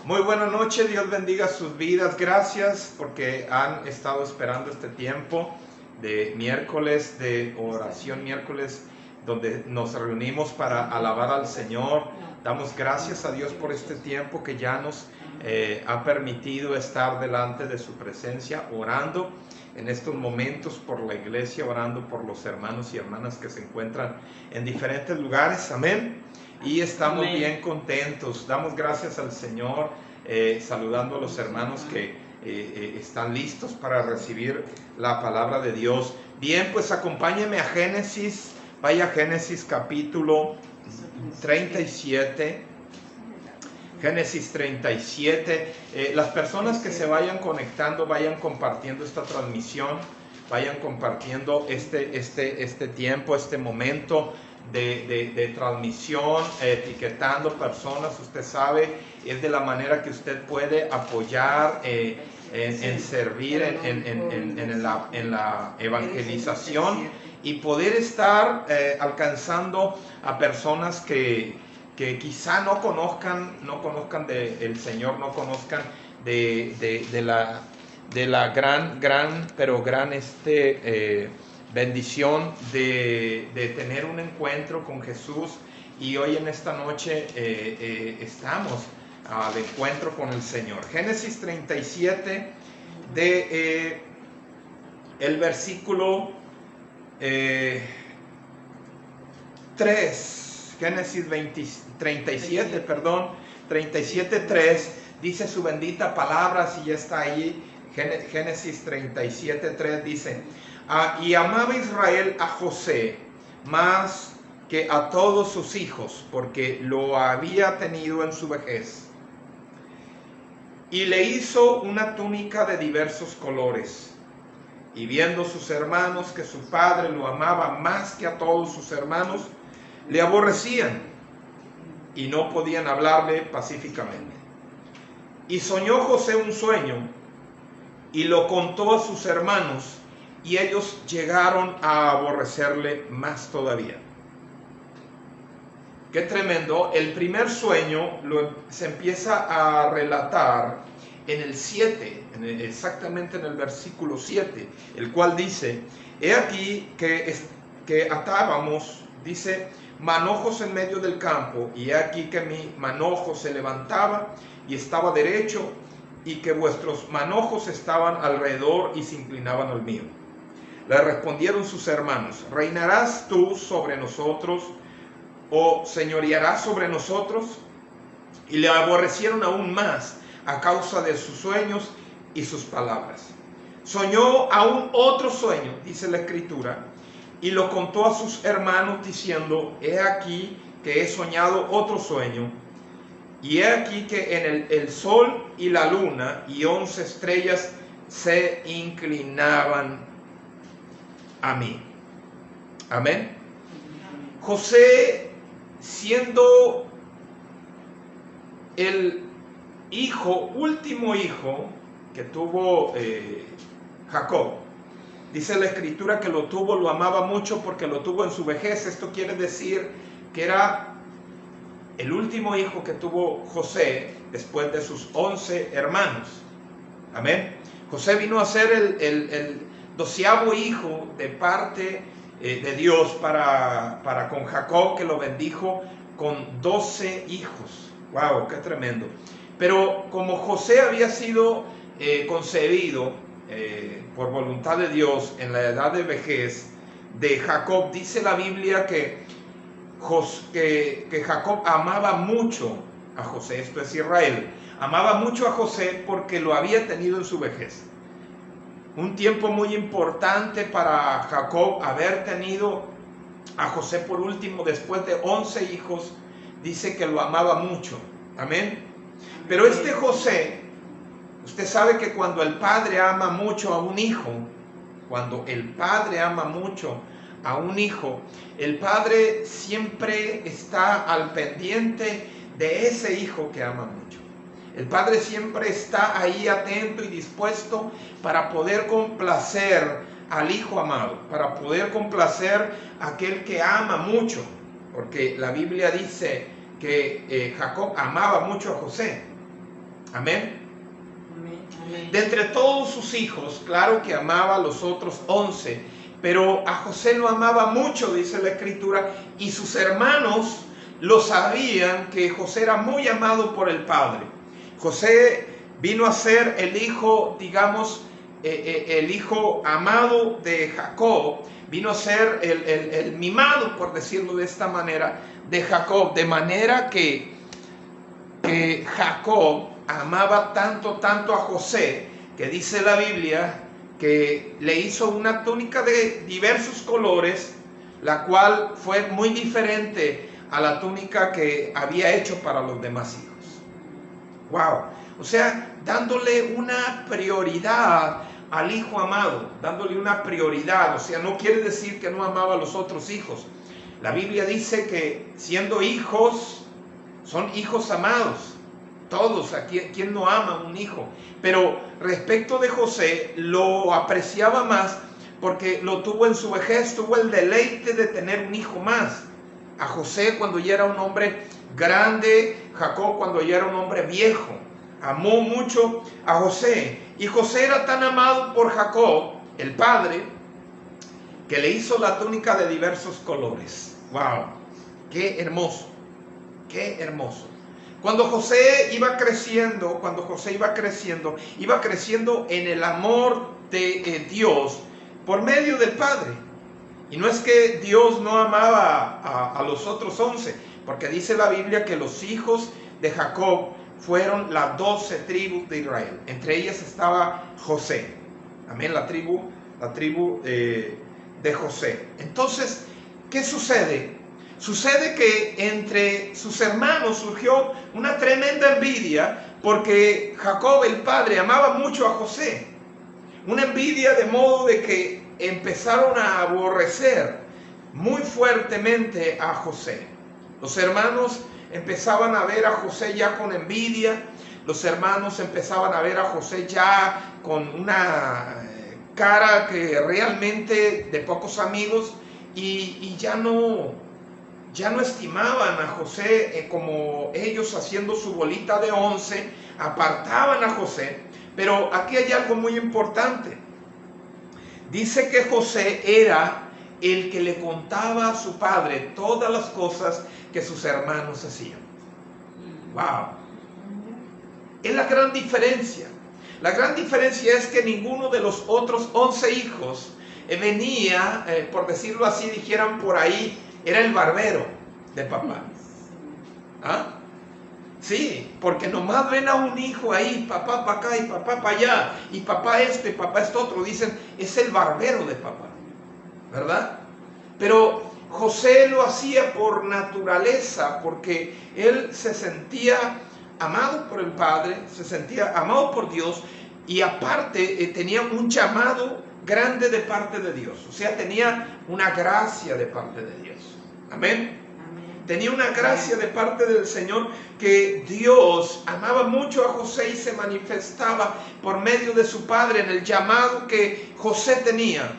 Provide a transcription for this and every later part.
Muy buena noche, Dios bendiga sus vidas. Gracias porque han estado esperando este tiempo de miércoles de oración, miércoles donde nos reunimos para alabar al Señor. Damos gracias a Dios por este tiempo que ya nos ha permitido estar delante de su presencia, orando en estos momentos por la iglesia, orando por los hermanos y hermanas que se encuentran en diferentes lugares. Amén. Y estamos bien contentos. Damos gracias al Señor, saludando a los hermanos que están listos para recibir la palabra de Dios. Bien, pues acompáñenme a Génesis. Vaya a Génesis capítulo 37. Génesis 37. Las personas que se vayan conectando, vayan compartiendo esta transmisión, vayan compartiendo este tiempo, este momento de transmisión, etiquetando personas. Usted sabe, es de la manera que usted puede apoyar en servir en la evangelización y poder estar alcanzando a personas que quizá no conozcan del Señor, no conozcan de la gran bendición de tener un encuentro con Jesús. Y hoy en esta noche estamos al encuentro con el Señor. Génesis 37 el versículo 3. Génesis 37, 3 dice su bendita palabra, si ya está ahí. Génesis 37:3 dice: y amaba Israel a José más que a todos sus hijos, porque lo había tenido en su vejez. Y le hizo una túnica de diversos colores. Y viendo sus hermanos que su padre lo amaba más que a todos sus hermanos, le aborrecían y no podían hablarle pacíficamente. Y soñó José un sueño y lo contó a sus hermanos, y ellos llegaron a aborrecerle más todavía. Qué tremendo. El primer sueño se empieza a relatar en el 7, exactamente en el versículo 7, el cual dice: he aquí que atábamos, dice, manojos en medio del campo, y he aquí que mi manojo se levantaba y estaba derecho, y que vuestros manojos estaban alrededor y se inclinaban al mío. Le respondieron sus hermanos: ¿reinarás tú sobre nosotros o señorearás sobre nosotros? Y le aborrecieron aún más a causa de sus sueños y sus palabras. Soñó aún otro sueño, dice la Escritura, y lo contó a sus hermanos diciendo: he aquí que he soñado otro sueño, y he aquí que en el sol y la luna y 11 estrellas se inclinaban a mí. Amén. José, siendo el último hijo que tuvo Jacob, dice la Escritura que lo amaba mucho porque lo tuvo en su vejez. Esto quiere decir que era el último hijo que tuvo José después de sus 11 hermanos. Amén. José vino a ser el 12º hijo de parte de Dios para con Jacob, que lo bendijo con 12 hijos. Wow, qué tremendo. Pero como José había sido concebido por voluntad de Dios en la edad de vejez de Jacob, dice la Biblia que Jacob amaba mucho a José, esto es Israel, amaba mucho a José porque lo había tenido en su vejez. Un tiempo muy importante para Jacob haber tenido a José por último, después de 11 hijos, dice que lo amaba mucho. Amén. Pero este José, usted sabe que cuando el padre ama mucho a un hijo, el padre siempre está al pendiente de ese hijo que ama mucho. El padre siempre está ahí atento y dispuesto para poder complacer al hijo amado, para poder complacer a aquel que ama mucho, porque la Biblia dice que Jacob amaba mucho a José. Amén. Amén. De entre todos sus hijos, claro que amaba a los otros 11, pero a José lo amaba mucho, dice la Escritura, y sus hermanos lo sabían que José era muy amado por el Padre. José vino a ser el hijo, digamos, el hijo amado de Jacob, vino a ser el mimado, por decirlo de esta manera, de Jacob, de manera que Jacob amaba tanto a José, que dice la Biblia que le hizo una túnica de diversos colores, la cual fue muy diferente a la túnica que había hecho para los demás hijos. Wow, o sea, dándole una prioridad al hijo amado, dándole una prioridad. O sea, no quiere decir que no amaba a los otros hijos. La Biblia dice que siendo hijos, son hijos amados. Todos, ¿quién no ama a un hijo? Pero respecto de José, lo apreciaba más porque lo tuvo en su vejez, tuvo el deleite de tener un hijo más. A José cuando ya era un hombre grande, Jacob cuando ya era un hombre viejo. Amó mucho a José. Y José era tan amado por Jacob, el padre, que le hizo la túnica de diversos colores. ¡Wow! ¡Qué hermoso! ¡Qué hermoso! Cuando José iba creciendo, iba creciendo en el amor de Dios por medio del Padre. Y no es que Dios no amaba a los otros 11, porque dice la Biblia que los hijos de Jacob fueron las 12 tribus de Israel. Entre ellas estaba José. Amén, la tribu de José. Entonces, ¿qué sucede? Sucede que entre sus hermanos surgió una tremenda envidia porque Jacob, el padre, amaba mucho a José. Una envidia de modo de que empezaron a aborrecer muy fuertemente a José. Los hermanos empezaban a ver a José ya con envidia. Los hermanos empezaban a ver a José ya con una cara que realmente de pocos amigos y ya no estimaban a José como ellos haciendo su bolita de 11, apartaban a José. Pero aquí hay algo muy importante. Dice que José era el que le contaba a su padre todas las cosas que sus hermanos hacían. ¡Wow! Es la gran diferencia. La gran diferencia es que ninguno de los otros 11 hijos venía, por decirlo así, dijeran por ahí, era el barbero de papá. ¿Ah? Sí, porque nomás ven a un hijo ahí, papá para acá y papá para allá, y papá esto otro, dicen, es el barbero de papá, ¿verdad? Pero José lo hacía por naturaleza, porque él se sentía amado por el Padre, se sentía amado por Dios, y aparte tenía un llamado grande de parte de Dios, o sea, tenía una gracia de parte de Dios. Amén. Tenía una gracia de parte del Señor, que Dios amaba mucho a José y se manifestaba por medio de su padre en el llamado que José tenía.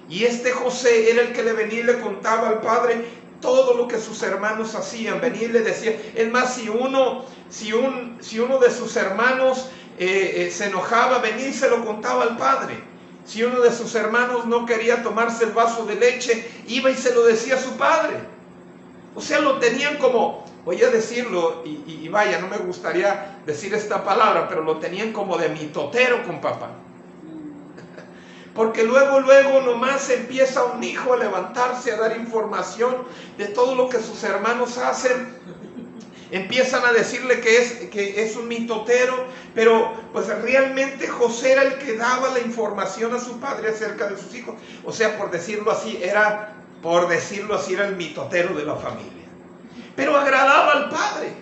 Y este José era el que le venía y le contaba al padre todo lo que sus hermanos hacían. Venía y le decía, es más, si uno de sus hermanos se enojaba, venía y se lo contaba al padre. Si uno de sus hermanos no quería tomarse el vaso de leche, iba y se lo decía a su padre. O sea, lo tenían como, voy a decirlo, y vaya, no me gustaría decir esta palabra, pero lo tenían como de mitotero con papá. Porque luego nomás empieza un hijo a levantarse, a dar información de todo lo que sus hermanos hacen. Empiezan a decirle que es un mitotero, pero pues realmente José era el que daba la información a su padre acerca de sus hijos. O sea, por decirlo así, era el mitotero de la familia. Pero agradaba al padre,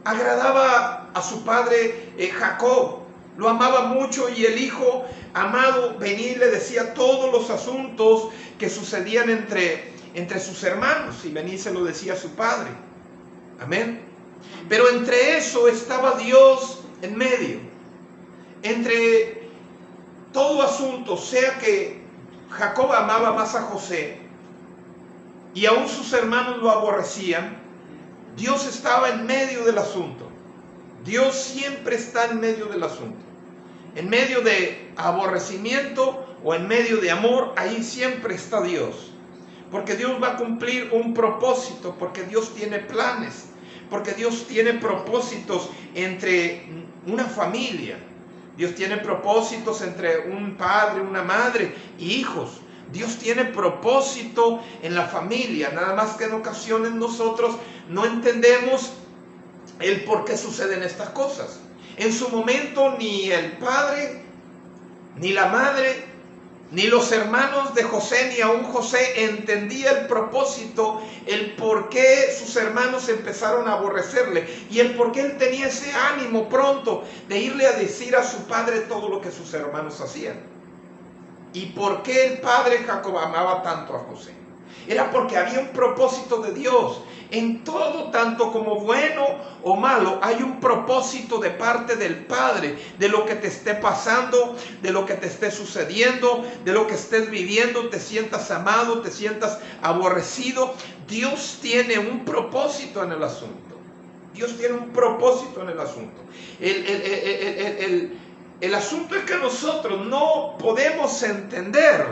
agradaba a su padre Jacob, lo amaba mucho, y el hijo amado venía y le decía todos los asuntos que sucedían entre sus hermanos, y venía y se lo decía a su padre. Amén. Pero entre eso estaba Dios en medio. Entre todo asunto, sea que Jacob amaba más a José y aún sus hermanos lo aborrecían, Dios estaba en medio del asunto. Dios siempre está en medio del asunto. En medio de aborrecimiento o en medio de amor, ahí siempre está Dios. Porque Dios va a cumplir un propósito, porque Dios tiene planes, porque Dios tiene propósitos entre una familia. Dios tiene propósitos entre un padre, una madre y hijos. Dios tiene propósito en la familia, nada más que en ocasiones nosotros no entendemos el por qué suceden estas cosas. En su momento ni el padre, ni la madre, ni los hermanos de José, ni aún José entendía el propósito, el por qué sus hermanos empezaron a aborrecerle y el por qué él tenía ese ánimo pronto de irle a decir a su padre todo lo que sus hermanos hacían. Y por qué el padre Jacob amaba tanto a José. Era porque había un propósito de Dios. En todo, tanto como bueno o malo, hay un propósito de parte del Padre, de lo que te esté pasando, de lo que te esté sucediendo, de lo que estés viviendo, te sientas amado, te sientas aborrecido. Dios tiene un propósito en el asunto. Dios tiene un propósito en el asunto. El asunto es que nosotros no podemos entender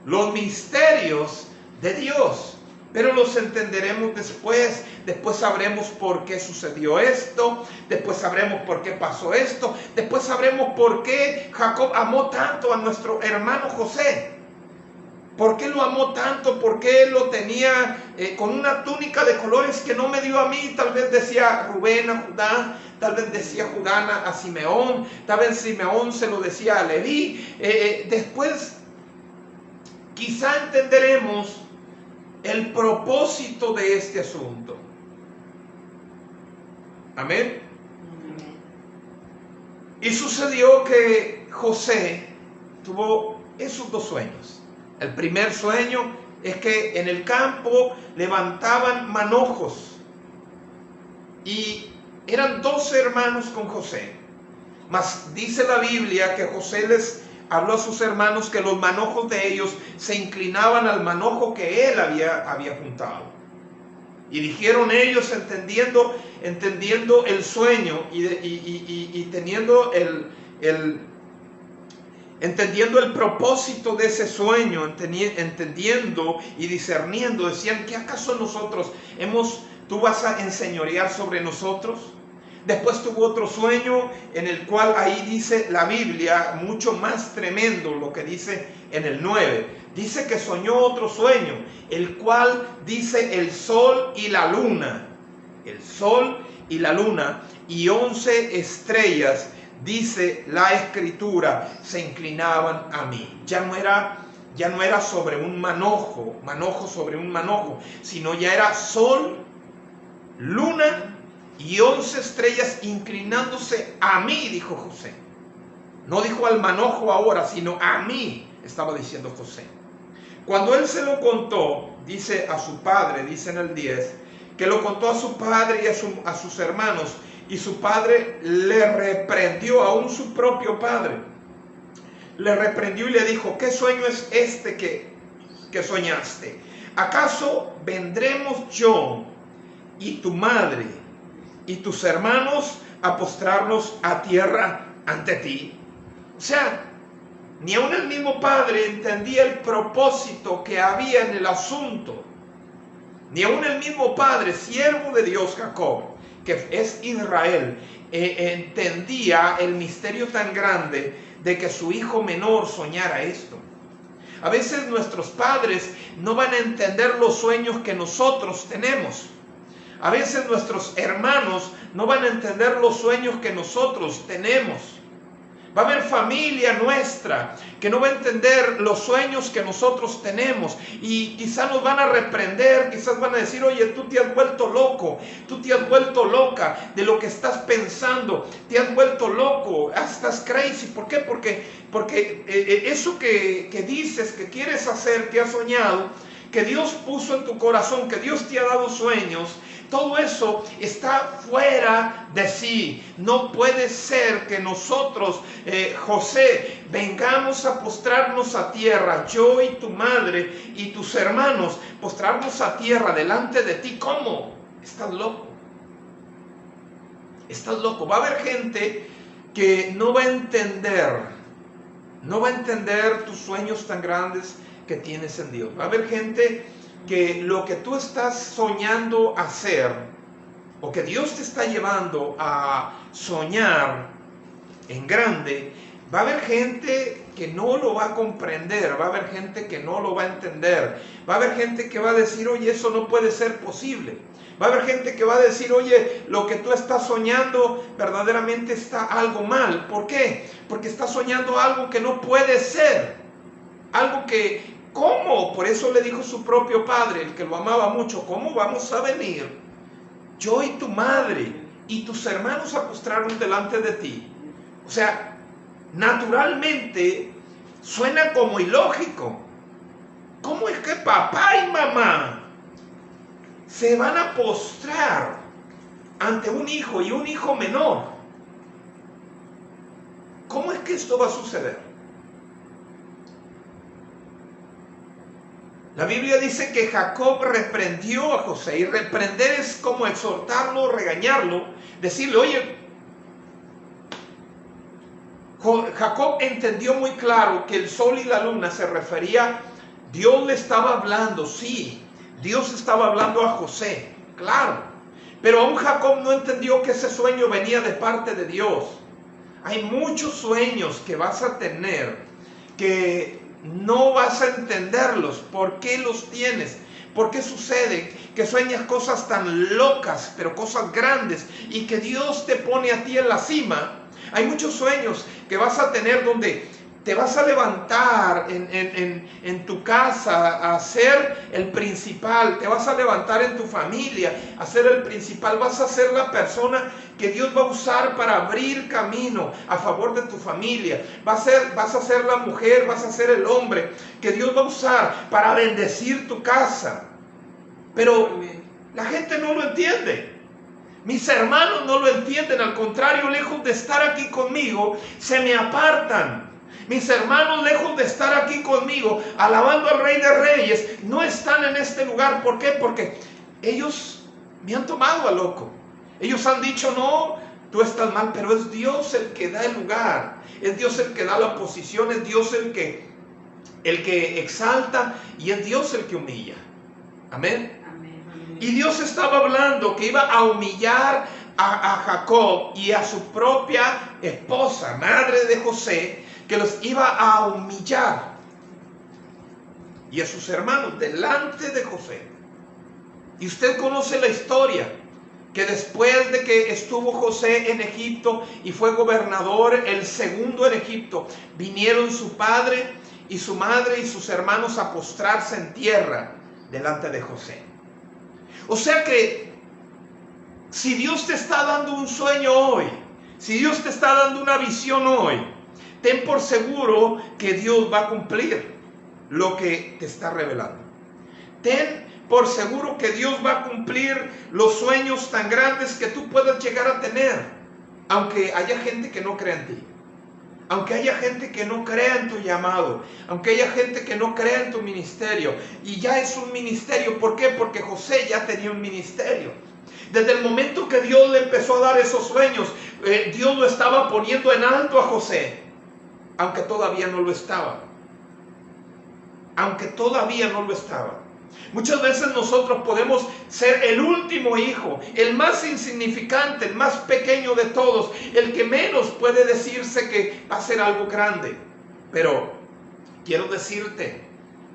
los misterios de Dios, pero los entenderemos después. Después sabremos por qué sucedió esto, después sabremos por qué pasó esto, después sabremos por qué Jacob amó tanto a nuestro hermano José. ¿Por qué lo amó tanto? ¿Por qué él lo tenía con una túnica de colores que no me dio a mí? Tal vez decía Rubén a Judá, tal vez decía Judá a Simeón, tal vez Simeón se lo decía a Leví. Después quizá entenderemos el propósito de este asunto. Amén. Y sucedió que José tuvo esos dos sueños. El primer sueño es que en el campo levantaban manojos y eran 12 hermanos con José. Mas dice la Biblia que José les habló a sus hermanos que los manojos de ellos se inclinaban al manojo que él había juntado. Y dijeron ellos, entendiendo el sueño y teniendo entendiendo el propósito de ese sueño, entendiendo y discerniendo, decían: ¿qué acaso nosotros tú vas a enseñorear sobre nosotros? Después tuvo otro sueño en el cual ahí dice la Biblia, mucho más tremendo lo que dice en el 9. Dice que soñó otro sueño, el cual dice el sol y la luna. El sol y la luna y 11 estrellas, dice la Escritura, se inclinaban a mí. Ya no era sobre un manojo sobre un manojo, sino ya era sol, luna y 11 estrellas inclinándose a mí, dijo José. No dijo al manojo ahora, sino a mí, estaba diciendo José. Cuando él se lo contó, dice a su padre, dice en el 10, que lo contó a su padre y a sus hermanos, y su padre le reprendió, aún su propio padre, le reprendió y le dijo: ¿qué sueño es este que soñaste? ¿Acaso vendremos yo y tu madre y tus hermanos a postrarnos a tierra ante ti? O sea, ni aun el mismo padre entendía el propósito que había en el asunto. Ni aun el mismo padre, siervo de Dios Jacob, que es Israel, entendía el misterio tan grande de que su hijo menor soñara esto. A veces nuestros padres no van a entender los sueños que nosotros tenemos. A veces nuestros hermanos no van a entender los sueños que nosotros tenemos. Va a haber familia nuestra que no va a entender los sueños que nosotros tenemos y quizás nos van a reprender, quizás van a decir: oye, tú te has vuelto loco, tú te has vuelto loca de lo que estás pensando, te has vuelto loco, estás crazy. ¿Por qué? Porque eso que dices, que quieres hacer, que has soñado, que Dios puso en tu corazón, que Dios te ha dado sueños, todo eso está fuera de sí. No puede ser que nosotros, José, vengamos a postrarnos a tierra, yo y tu madre y tus hermanos, postrarnos a tierra delante de ti. ¿Cómo? Estás loco. estás loco. Va a haber gente que no va a entender tus sueños tan grandes que tienes en Dios. Va a haber gente que lo que tú estás soñando hacer, o que Dios te está llevando a soñar en grande, va a haber gente que no lo va a comprender, va a haber gente que no lo va a entender, va a haber gente que va a decir, oye, eso no puede ser posible. Va a haber gente que va a decir, oye, lo que tú estás soñando verdaderamente está algo mal. ¿Por qué? Porque estás soñando algo que no puede ser. Algo que, ¿cómo? Por eso le dijo su propio padre, el que lo amaba mucho, ¿cómo vamos a venir yo y tu madre y tus hermanos a postrarnos delante de ti? O sea, naturalmente suena como ilógico. ¿Cómo es que papá y mamá se van a postrar ante un hijo y un hijo menor? ¿Cómo es que esto va a suceder? La Biblia dice que Jacob reprendió a José, y reprender es como exhortarlo, regañarlo, decirle, oye, Jacob entendió muy claro que el sol y la luna se refería, Dios le estaba hablando, sí, Dios estaba hablando a José, claro, pero aún Jacob no entendió que ese sueño venía de parte de Dios. Hay muchos sueños que vas a tener que no vas a entenderlos. ¿Por qué los tienes? ¿Por qué sucede que sueñas cosas tan locas, pero cosas grandes, y que Dios te pone a ti en la cima? Hay muchos sueños que vas a tener donde te vas a levantar en tu casa a ser el principal, te vas a levantar en tu familia a ser el principal, vas a ser la persona que Dios va a usar para abrir camino a favor de tu familia, vas a ser la mujer, vas a ser el hombre que Dios va a usar para bendecir tu casa. Pero la gente no lo entiende. Mis hermanos no lo entienden, al contrario, lejos de estar aquí conmigo, se me apartan. Mis hermanos, lejos de estar aquí conmigo, alabando al Rey de Reyes, no están en este lugar. ¿Por qué? Porque ellos me han tomado a loco. Ellos han dicho, no, tú estás mal, pero es Dios el que da el lugar. Es Dios el que da la posición, es Dios el que exalta, y es Dios el que humilla. Amén. Y Dios estaba hablando que iba a humillar a Jacob y a su propia esposa, madre de José, que los iba a humillar, y a sus hermanos delante de José. Y usted conoce la historia, que después de que estuvo José en Egipto y fue gobernador, el segundo en Egipto, vinieron su padre y su madre y sus hermanos a postrarse en tierra delante de José. O sea que si Dios te está dando un sueño hoy, si Dios te está dando una visión hoy, ten por seguro que Dios va a cumplir lo que te está revelando. Ten por seguro que Dios va a cumplir los sueños tan grandes que tú puedas llegar a tener, aunque haya gente que no crea en ti, aunque haya gente que no crea en tu llamado, aunque haya gente que no crea en tu ministerio. Y ya es un ministerio. ¿Por qué? Porque José ya tenía un ministerio. Desde el momento que Dios le empezó a dar esos sueños, Dios lo estaba poniendo en alto a José, aunque todavía no lo estaba. Aunque todavía no lo estaba. Muchas veces nosotros podemos ser el último hijo, el más insignificante, el más pequeño de todos, el que menos puede decirse que va a ser algo grande. Pero quiero decirte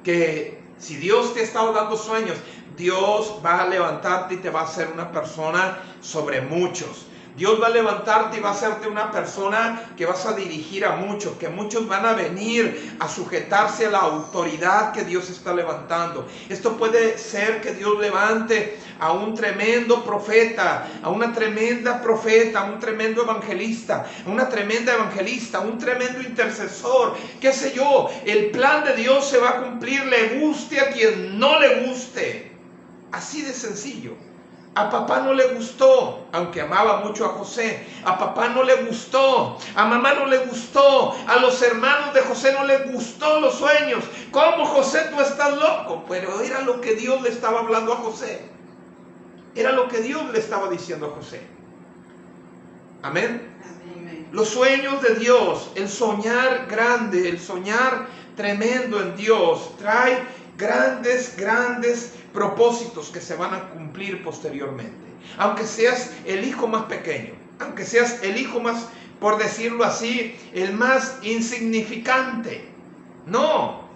que si Dios te ha estado dando sueños, Dios va a levantarte y te va a hacer una persona sobre muchos. Dios va a levantarte y va a hacerte una persona que vas a dirigir a muchos, que muchos van a venir a sujetarse a la autoridad que Dios está levantando. Esto puede ser que Dios levante a un tremendo profeta, a una tremenda profeta, a un tremendo evangelista, a una tremenda evangelista, a un tremendo intercesor, qué sé yo. El plan de Dios se va a cumplir, le guste a quien no le guste. Así de sencillo. A papá no le gustó, aunque amaba mucho a José. A papá no le gustó, a mamá no le gustó, a los hermanos de José no les gustó los sueños. ¿Cómo, José, tú estás loco? Pero era lo que Dios le estaba hablando a José. Era lo que Dios le estaba diciendo a José. Amén. Amén. Los sueños de Dios, el soñar grande, el soñar tremendo en Dios, trae grandes propósitos que se van a cumplir posteriormente. Aunque seas el hijo más pequeño, aunque seas el hijo más, por decirlo así, el más insignificante. No.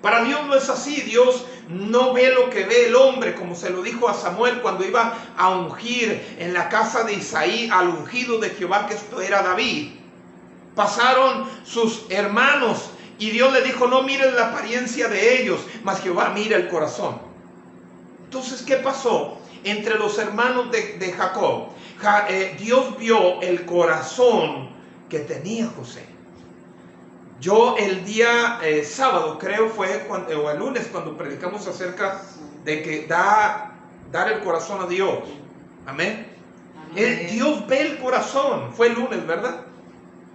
Para Dios no es así. Dios no ve lo que ve el hombre, como se lo dijo a Samuel cuando iba a ungir en la casa de Isaí al ungido de Jehová, que esto era David. Pasaron sus hermanos y Dios le dijo: no miren la apariencia de ellos, mas Jehová mira el corazón. Entonces, ¿qué pasó entre los hermanos de Jacob? Dios vio el corazón que tenía José. Yo el día sábado, creo fue, o el lunes, cuando predicamos acerca de que dar el corazón a Dios. Amén. Dios ve el corazón. Fue el lunes, ¿verdad?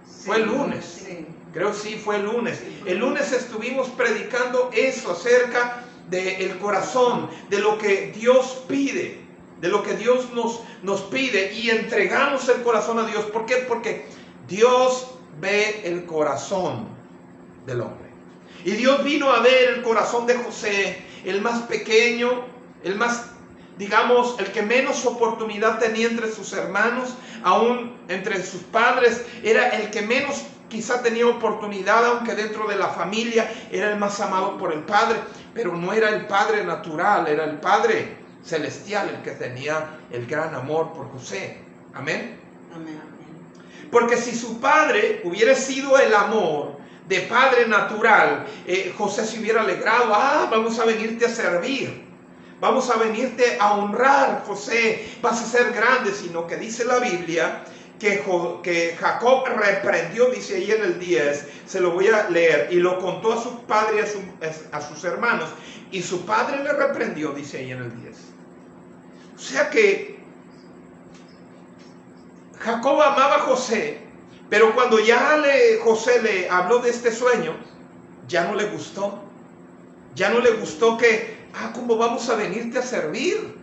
Sí, fue el lunes. Sí. Creo sí, fue el lunes. El lunes estuvimos predicando eso acerca del corazón, de lo que Dios pide, de lo que Dios nos pide, y entregamos el corazón a Dios. ¿Por qué? Porque Dios ve el corazón del hombre. Y Dios vino a ver el corazón de José, el más pequeño, el más, digamos, el que menos oportunidad tenía entre sus hermanos, aún entre sus padres, era el que menos quizá tenía oportunidad, aunque dentro de la familia era el más amado por el padre, pero no era el padre natural, era el padre celestial el que tenía el gran amor por José. Amén. Amén. Porque si su padre hubiera sido el amor de padre natural, José se hubiera alegrado. Vamos a venirte a servir, vamos a venirte a honrar, José, vas a ser grande. Sino que dice la Biblia que Jacob reprendió, dice ahí en el 10, se lo voy a leer, y lo contó a su padre y a sus hermanos, y su padre le reprendió, dice ahí en el 10. O sea que Jacob amaba a José, pero cuando ya José le habló de este sueño, ya no le gustó. Ya no le gustó que, ¿cómo vamos a venirte a servir?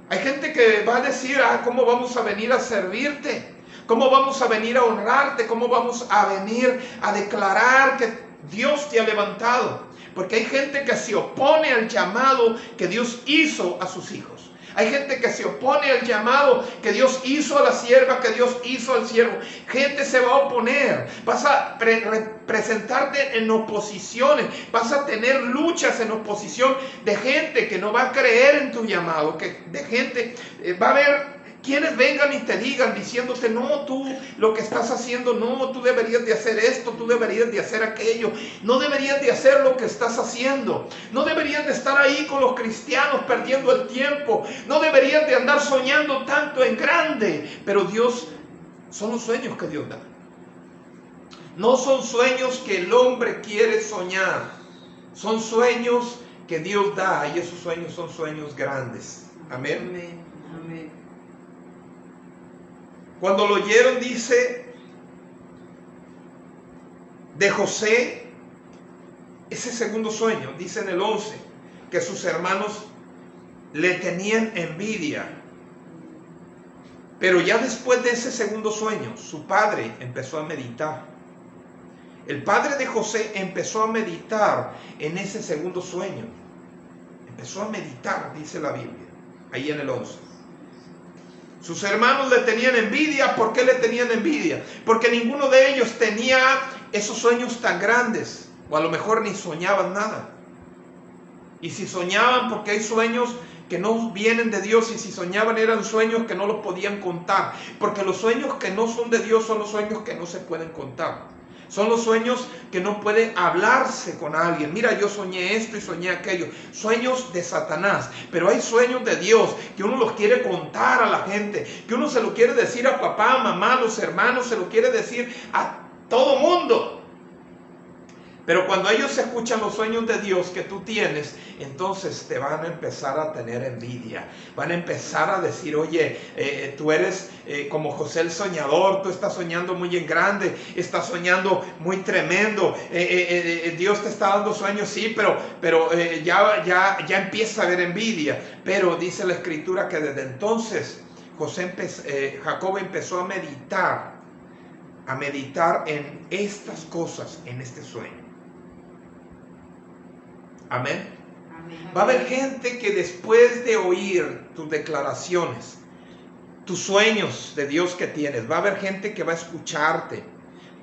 Hay gente que va a decir, ¿cómo vamos a venir a servirte? ¿Cómo vamos a venir a honrarte? ¿Cómo vamos a venir a declarar que Dios te ha levantado? Porque hay gente que se opone al llamado que Dios hizo a sus hijos. Hay gente que se opone al llamado que Dios hizo a la sierva, que Dios hizo al siervo. Gente se va a oponer. Vas a presentarte en oposiciones. Vas a tener luchas en oposición de gente que no va a creer en tu llamado. De gente, va a haber quienes vengan y te digan diciéndote: no, tú lo que estás haciendo, no, tú deberías de hacer esto, tú deberías de hacer aquello, no deberías de hacer lo que estás haciendo, no deberías de estar ahí con los cristianos perdiendo el tiempo, no deberías de andar soñando tanto en grande. Pero Dios, son los sueños que Dios da. No son sueños que el hombre quiere soñar, son sueños que Dios da, y esos sueños son sueños grandes. Amén. Amén. Amén. Cuando lo oyeron, dice, de José, ese segundo sueño, dice en el 11, que sus hermanos le tenían envidia. Pero ya después de ese segundo sueño, su padre empezó a meditar. El padre de José empezó a meditar en ese segundo sueño. Empezó a meditar, dice la Biblia, ahí en el 11. Sus hermanos le tenían envidia. ¿Por qué le tenían envidia? Porque ninguno de ellos tenía esos sueños tan grandes. O a lo mejor ni soñaban nada. Y si soñaban, porque hay sueños que no vienen de Dios, y si soñaban eran sueños que no los podían contar. Porque los sueños que no son de Dios son los sueños que no se pueden contar. Son los sueños que no puede hablarse con alguien. Mira, yo soñé esto y soñé aquello. Sueños de Satanás. Pero hay sueños de Dios que uno los quiere contar a la gente, que uno se lo quiere decir a papá, mamá, a los hermanos, se lo quiere decir a todo mundo. Pero cuando ellos escuchan los sueños de Dios que tú tienes, entonces te van a empezar a tener envidia. Van a empezar a decir: oye, tú eres como José el soñador, tú estás soñando muy en grande, estás soñando muy tremendo. Dios te está dando sueños, sí, pero ya empieza a haber envidia. Pero dice la Escritura que desde entonces Jacob empezó a meditar en estas cosas, en este sueño. Amén. Amén. Va a haber gente que después de oír tus declaraciones, tus sueños de Dios que tienes, va a haber gente que va a escucharte.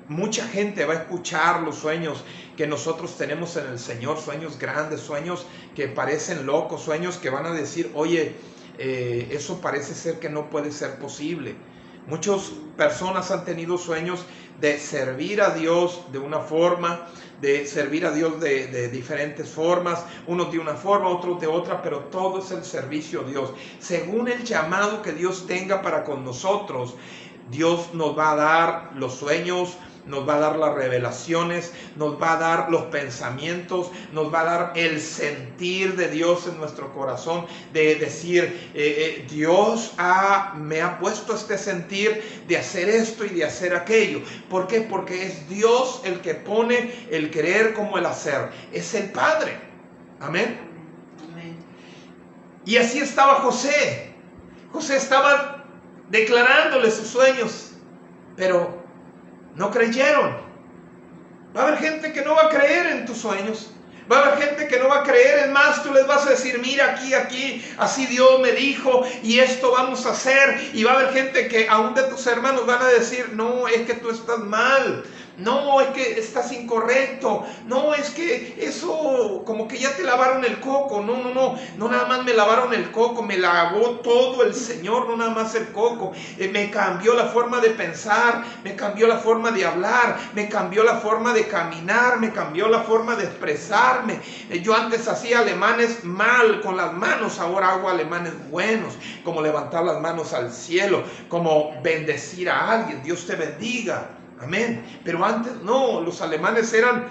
Mucha gente va a escuchar los sueños que nosotros tenemos en el Señor, sueños grandes, sueños que parecen locos, sueños que van a decir, oye, eso parece ser que no puede ser posible. Muchas personas han tenido sueños de servir a Dios de una forma, de servir a Dios de diferentes formas, unos de una forma, otros de otra, pero todo es el servicio a Dios. Según el llamado que Dios tenga para con nosotros, Dios nos va a dar los sueños, nos va a dar las revelaciones, nos va a dar los pensamientos, nos va a dar el sentir de Dios en nuestro corazón, de decir, Dios me ha puesto este sentir de hacer esto y de hacer aquello. ¿Por qué? Porque es Dios el que pone el querer como el hacer. Es el Padre. Amén. Amén. Y así estaba José. José estaba declarándole sus sueños, pero no creyeron. Va a haber gente que no va a creer en tus sueños. Va a haber gente que no va a creer. Es más, tú les vas a decir, mira aquí, así Dios me dijo y esto vamos a hacer. Y va a haber gente que aún de tus hermanos van a decir, no, es que tú estás mal. No, es que estás incorrecto. No, es que eso como que ya te lavaron el coco. No nada más me lavaron el coco, me lavó todo el Señor, no nada más el coco. Me cambió la forma de pensar, me cambió la forma de hablar, me cambió la forma de caminar, me cambió la forma de expresarme. Yo antes hacía alemanes mal con las manos, ahora hago alemanes buenos, como levantar las manos al cielo, como bendecir a alguien, Dios te bendiga. Amén. Pero antes no, los alemanes eran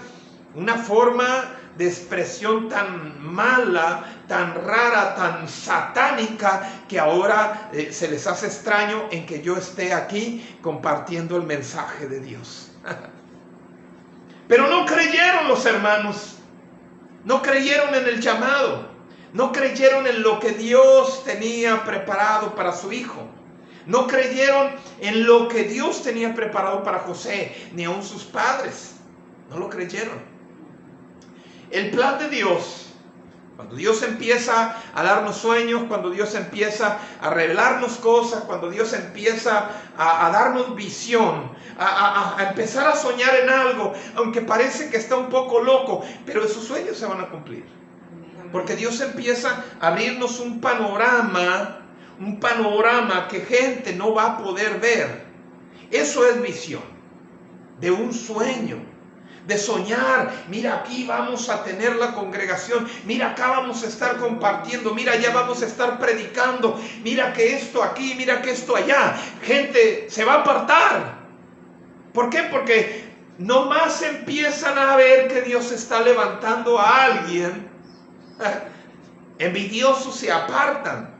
una forma de expresión tan mala, tan rara, tan satánica, que ahora se les hace extraño en que yo esté aquí compartiendo el mensaje de Dios. Pero no creyeron los hermanos, no creyeron en el llamado, no creyeron en lo que Dios tenía preparado para su hijo. No creyeron en lo que Dios tenía preparado para José, ni aun sus padres. No lo creyeron. El plan de Dios, cuando Dios empieza a darnos sueños, cuando Dios empieza a revelarnos cosas, cuando Dios empieza a darnos visión, a empezar a soñar en algo, aunque parece que está un poco loco, pero esos sueños se van a cumplir. Porque Dios empieza a abrirnos un panorama que gente no va a poder ver. Eso es visión de un sueño, de soñar. Mira, aquí vamos a tener la congregación, mira, acá vamos a estar compartiendo, mira, allá vamos a estar predicando, mira que esto aquí, mira que esto allá. Gente se va a apartar. ¿Por qué? Porque nomás empiezan a ver que Dios está levantando a alguien. Envidiosos se apartan.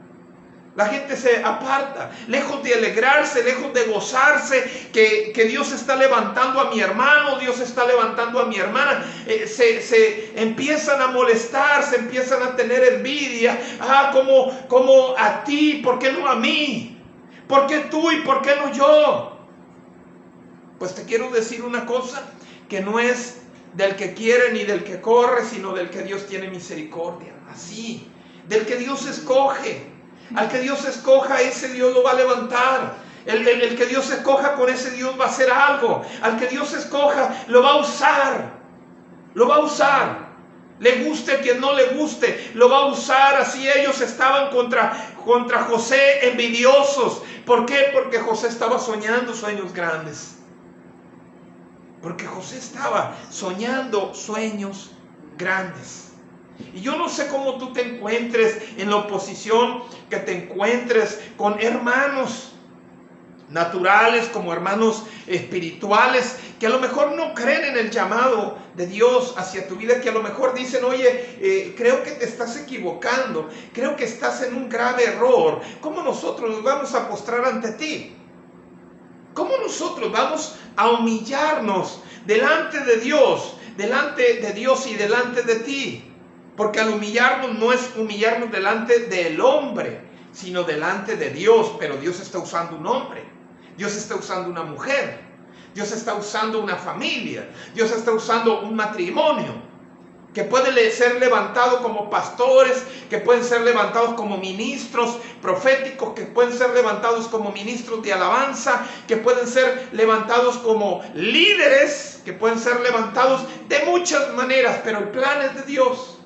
La gente se aparta, lejos de alegrarse, lejos de gozarse, que Dios está levantando a mi hermano, Dios está levantando a mi hermana. Se empiezan a molestar, se empiezan a tener envidia. Como a ti, ¿por qué no a mí? ¿Por qué tú y por qué no yo? Pues te quiero decir una cosa, que no es del que quiere ni del que corre, sino del que Dios tiene misericordia. Así, del que Dios escoge. Al que Dios escoja, ese Dios lo va a levantar. El que Dios escoja, con ese Dios va a hacer algo. Al que Dios escoja, lo va a usar. Lo va a usar. Le guste quien no le guste, lo va a usar. Así ellos estaban contra José, envidiosos. ¿Por qué? Porque José estaba soñando sueños grandes. Porque José estaba soñando sueños grandes. Y yo no sé cómo tú te encuentres en la oposición, que te encuentres con hermanos naturales como hermanos espirituales, que a lo mejor no creen en el llamado de Dios hacia tu vida, que a lo mejor dicen, oye, creo que te estás equivocando, creo que estás en un grave error. ¿Cómo nosotros nos vamos a postrar ante ti? ¿Cómo nosotros vamos a humillarnos delante de Dios y delante de ti? Porque al humillarnos no es humillarnos delante del hombre, sino delante de Dios. Pero Dios está usando un hombre, Dios está usando una mujer, Dios está usando una familia, Dios está usando un matrimonio que puede ser levantado como pastores, que pueden ser levantados como ministros proféticos, que pueden ser levantados como ministros de alabanza, que pueden ser levantados como líderes, que pueden ser levantados de muchas maneras, pero el plan es de Dios.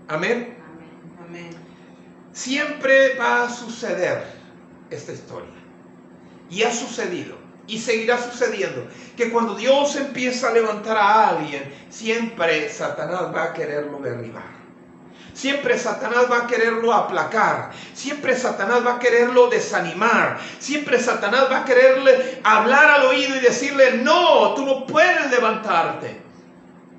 Amén. Amén. Siempre va a suceder esta historia, y ha sucedido. Y seguirá sucediendo, que cuando Dios empieza a levantar a alguien, siempre Satanás va a quererlo derribar. Siempre Satanás va a quererlo aplacar. Siempre Satanás va a quererlo desanimar. Siempre Satanás va a quererle hablar al oído y decirle, no, tú no puedes levantarte.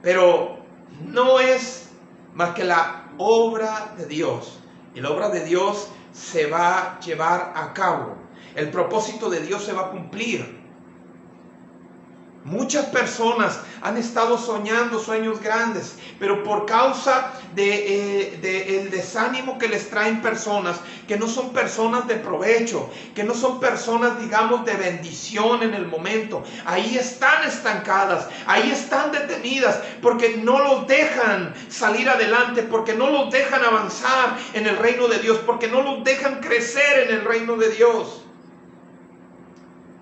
Pero no es más que la obra de Dios. Y la obra de Dios se va a llevar a cabo. El propósito de Dios se va a cumplir. Muchas personas han estado soñando sueños grandes, pero por causa el desánimo que les traen personas que no son personas de provecho, que no son personas, digamos, de bendición en el momento, ahí están estancadas, ahí están detenidas, porque no los dejan salir adelante, porque no los dejan avanzar en el reino de Dios, porque no los dejan crecer en el reino de Dios.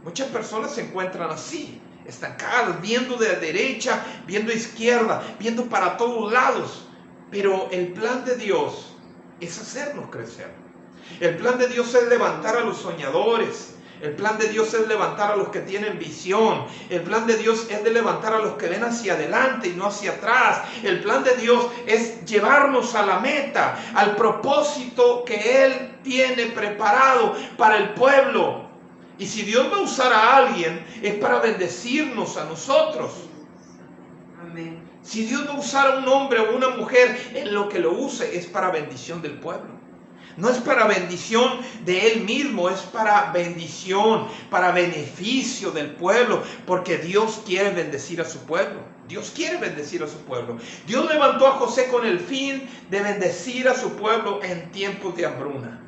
Muchas personas se encuentran así, estancadas, viendo de derecha, viendo izquierda, viendo para todos lados. Pero el plan de Dios es hacernos crecer. El plan de Dios es levantar a los soñadores. El plan de Dios es levantar a los que tienen visión. El plan de Dios es de levantar a los que ven hacia adelante y no hacia atrás. El plan de Dios es llevarnos a la meta, al propósito que Él tiene preparado para el pueblo. Y si Dios va a usar a alguien, es para bendecirnos a nosotros. Amén. Si Dios va a usar a un hombre o una mujer, en lo que lo use es para bendición del pueblo. No es para bendición de Él mismo, es para bendición, para beneficio del pueblo, porque Dios quiere bendecir a su pueblo. Dios quiere bendecir a su pueblo. Dios levantó a José con el fin de bendecir a su pueblo en tiempos de hambruna.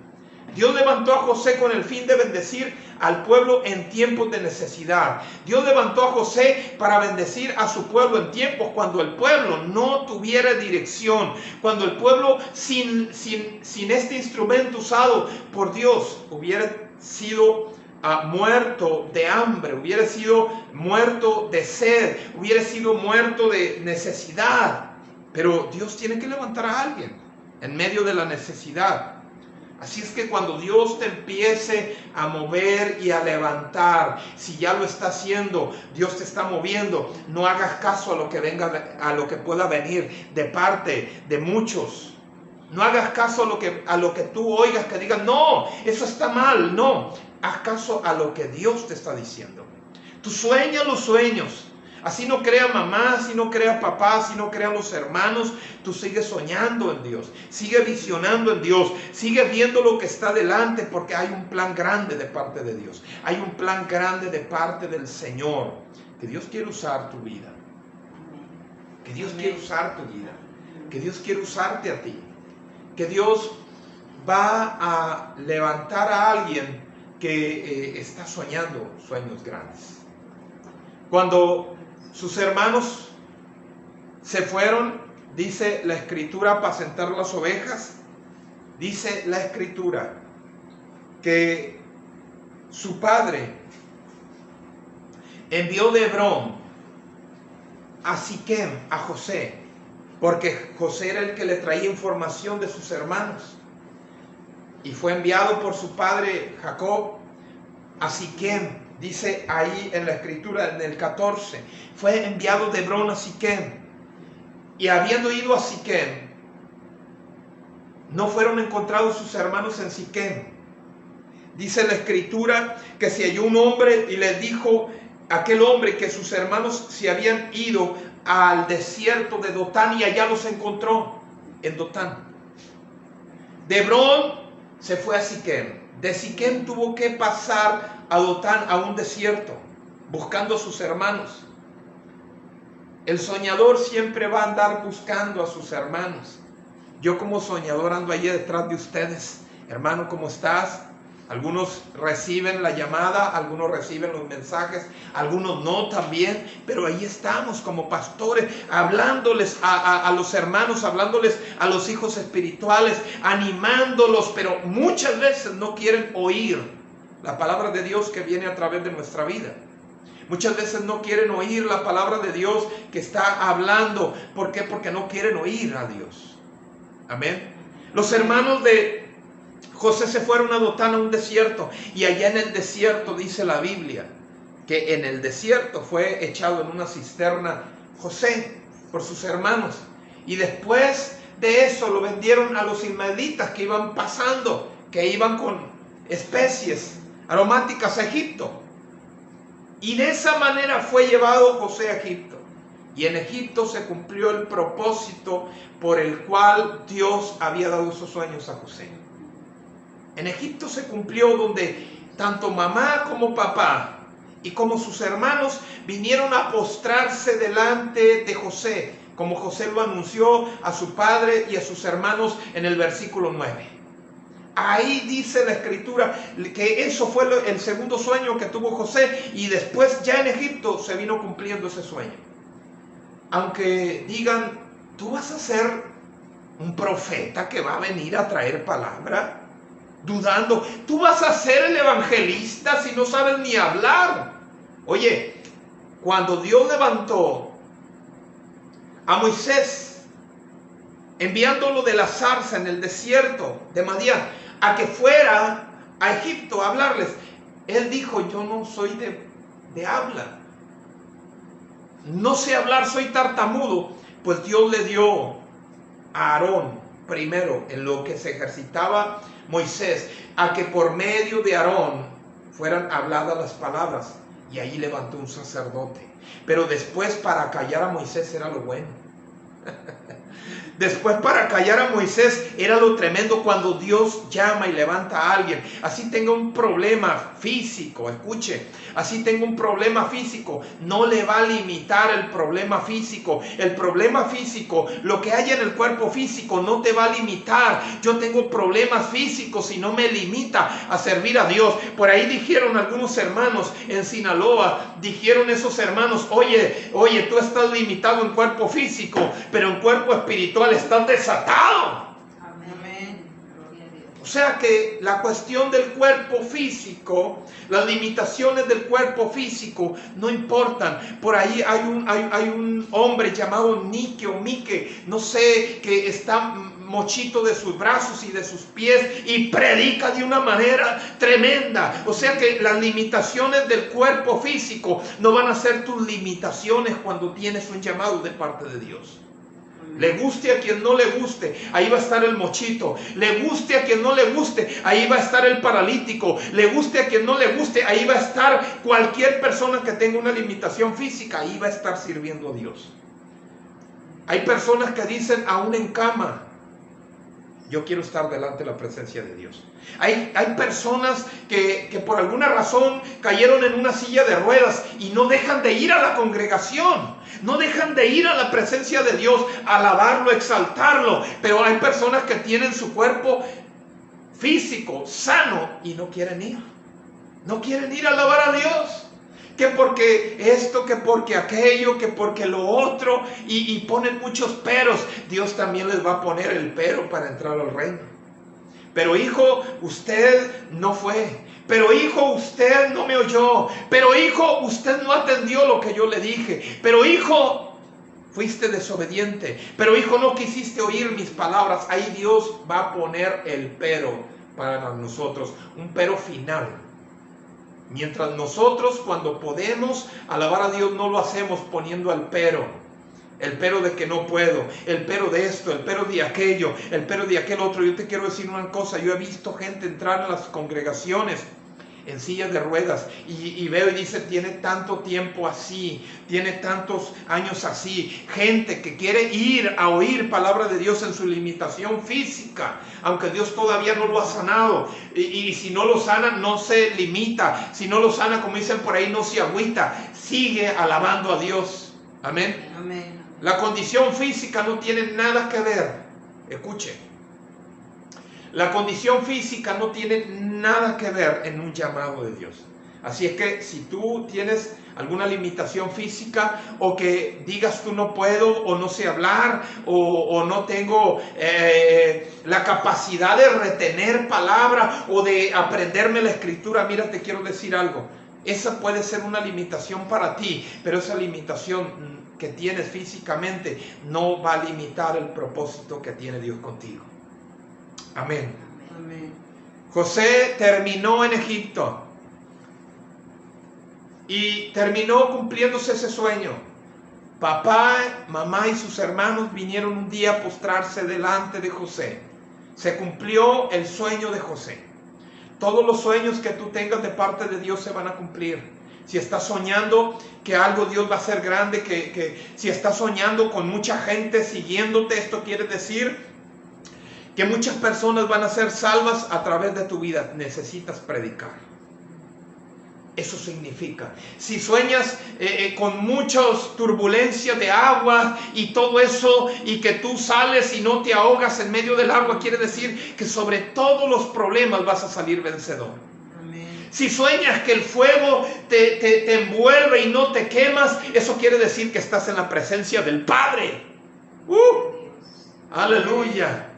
Dios levantó a José con el fin de bendecir al pueblo en tiempos de necesidad. Dios levantó a José para bendecir a su pueblo en tiempos cuando el pueblo no tuviera dirección, cuando el pueblo sin este instrumento usado por Dios hubiera sido muerto de hambre, hubiera sido muerto de sed, hubiera sido muerto de necesidad. Pero Dios tiene que levantar a alguien en medio de la necesidad. Así es que cuando Dios te empiece a mover y a levantar, si ya lo está haciendo, Dios te está moviendo, no hagas caso a lo que venga, a lo que pueda venir de parte de muchos. No hagas caso a lo que tú oigas que digan, no, eso está mal. No, haz caso a lo que Dios te está diciendo. Tú sueña los sueños. Así no crea mamá, así no crea papá, así no crean los hermanos. Tú sigues soñando en Dios, sigue visionando en Dios, sigue viendo lo que está delante, porque hay un plan grande de parte de Dios. Hay un plan grande de parte del Señor, que Dios quiere usar tu vida. Que Dios quiere usar tu vida. Que Dios quiere usarte a ti. Que Dios va a levantar a alguien que está soñando sueños grandes. Cuando sus hermanos se fueron, dice la Escritura, a apacentar las ovejas, dice la Escritura que su padre envió de Hebrón a Siquem, a José, porque José era el que le traía información de sus hermanos, y fue enviado por su padre Jacob a Siquem. Dice ahí en la Escritura, en el 14, fue enviado de Hebrón a Siquem. Y habiendo ido a Siquem, no fueron encontrados sus hermanos en Siquem. Dice la Escritura que se halló un hombre y le dijo a aquel hombre que sus hermanos se habían ido al desierto de Dotán, y allá los encontró en Dotán. De Hebrón se fue a Siquem. De Siquem tuvo que pasar a Dotán, a un desierto, buscando a sus hermanos. El soñador siempre va a andar buscando a sus hermanos. Yo como soñador ando allí detrás de ustedes, hermano, ¿cómo estás? Algunos reciben la llamada, algunos reciben los mensajes, algunos no también, pero ahí estamos como pastores, hablándoles a los hermanos, hablándoles a los hijos espirituales, animándolos, pero muchas veces no quieren oír la palabra de Dios que viene a través de nuestra vida. Muchas veces no quieren oír la palabra de Dios que está hablando. ¿Por qué? Porque no quieren oír a Dios. Amén. Los hermanos de José se fueron a Dotán, a un desierto, y allá en el desierto dice la Biblia que en el desierto fue echado en una cisterna José por sus hermanos, y después de eso lo vendieron a los ismaelitas que iban pasando, que iban con especies aromáticas a Egipto, y de esa manera fue llevado José a Egipto. Y en Egipto se cumplió el propósito por el cual Dios había dado esos sueños a José. En Egipto se cumplió, donde tanto mamá como papá y como sus hermanos vinieron a postrarse delante de José, como José lo anunció a su padre y a sus hermanos en el versículo 9. Ahí dice la escritura que eso fue el segundo sueño que tuvo José, y después ya en Egipto se vino cumpliendo ese sueño. Aunque digan, ¿tú vas a ser un profeta que va a venir a traer palabra? Dudando, ¿tú vas a ser el evangelista si no sabes ni hablar? Oye, cuando Dios levantó a Moisés, enviándolo de la zarza en el desierto de Madián, a que fuera a Egipto a hablarles, él dijo, yo no soy de habla, no sé hablar, soy tartamudo. Pues Dios le dio a Aarón primero, en lo que se ejercitaba Moisés, a que por medio de Aarón fueran habladas las palabras, y ahí levantó un sacerdote. Pero después, para callar a Moisés era lo bueno. Después, para callar a Moisés era lo tremendo, cuando Dios llama y levanta a alguien. Así tenga un problema físico, escuche, así tenga un problema físico, no le va a limitar el problema físico. El problema físico, lo que haya en el cuerpo físico, no te va a limitar. Yo tengo problemas físicos y no me limita a servir a Dios. Por ahí dijeron algunos hermanos en Sinaloa, dijeron esos hermanos, oye, tú estás limitado en cuerpo físico, pero en cuerpo espiritual estás desatado. Amén. O sea que la cuestión del cuerpo físico, las limitaciones del cuerpo físico no importan. Por ahí hay un hombre llamado Nike o Mike, no sé, que está mochito de sus brazos y de sus pies y predica de una manera tremenda. O sea que las limitaciones del cuerpo físico no van a ser tus limitaciones cuando tienes un llamado de parte de Dios. Le guste a quien no le guste, ahí va a estar el mochito. Le guste a quien no le guste, ahí va a estar el paralítico. Le guste a quien no le guste, ahí va a estar cualquier persona que tenga una limitación física, ahí va a estar sirviendo a Dios. Hay personas que dicen, aún en cama, yo quiero estar delante de la presencia de Dios. Hay personas que por alguna razón cayeron en una silla de ruedas y no dejan de ir a la congregación, no dejan de ir a la presencia de Dios, alabarlo, exaltarlo. Pero hay personas que tienen su cuerpo físico sano y no quieren ir. No quieren ir a alabar a Dios. Que porque esto, que porque aquello, que porque lo otro, y ponen muchos peros. Dios también les va a poner el pero para entrar al reino. Pero hijo, usted no fue. Pero hijo, usted no me oyó. Pero hijo, usted no atendió lo que yo le dije. Pero hijo, fuiste desobediente. Pero hijo, no quisiste oír mis palabras. Ahí Dios va a poner el pero para nosotros. Un pero final. Mientras nosotros, cuando podemos alabar a Dios, no lo hacemos poniendo el pero de que no puedo, el pero de esto, el pero de aquello, el pero de aquel otro. Yo te quiero decir una cosa, yo he visto gente entrar en las congregaciones en sillas de ruedas y veo y dice, tiene tanto tiempo así, tiene tantos años así. Gente que quiere ir a oír palabra de Dios en su limitación física, aunque Dios todavía no lo ha sanado, y si no lo sana no se limita, si no lo sana, como dicen por ahí, no se agüita, sigue alabando a Dios. Amén. Amén. La condición física no tiene nada que ver. Escuche, La condición física no tiene nada que ver en un llamado de Dios. Así es que si tú tienes alguna limitación física, o que digas tú no puedo, o no sé hablar, o no tengo la capacidad de retener palabra o de aprenderme la escritura, mira, te quiero decir algo. Esa puede ser una limitación para ti, pero esa limitación que tienes físicamente no va a limitar el propósito que tiene Dios contigo. Amén. Amén. José terminó en Egipto y terminó cumpliéndose ese sueño. Papá, mamá y sus hermanos vinieron un día a postrarse delante de José. Se cumplió el sueño de José. Todos los sueños que tú tengas de parte de Dios se van a cumplir. Si estás soñando que algo Dios va a hacer grande, que si estás soñando con mucha gente siguiéndote, esto quiere decir que muchas personas van a ser salvas a través de tu vida. Necesitas predicar. Eso significa, si sueñas con muchas turbulencias de agua y todo eso, y que tú sales y no te ahogas en medio del agua, quiere decir que sobre todos los problemas vas a salir vencedor. Amén. Si sueñas que el fuego te envuelve y no te quemas, eso quiere decir que estás en la presencia del Padre. Aleluya.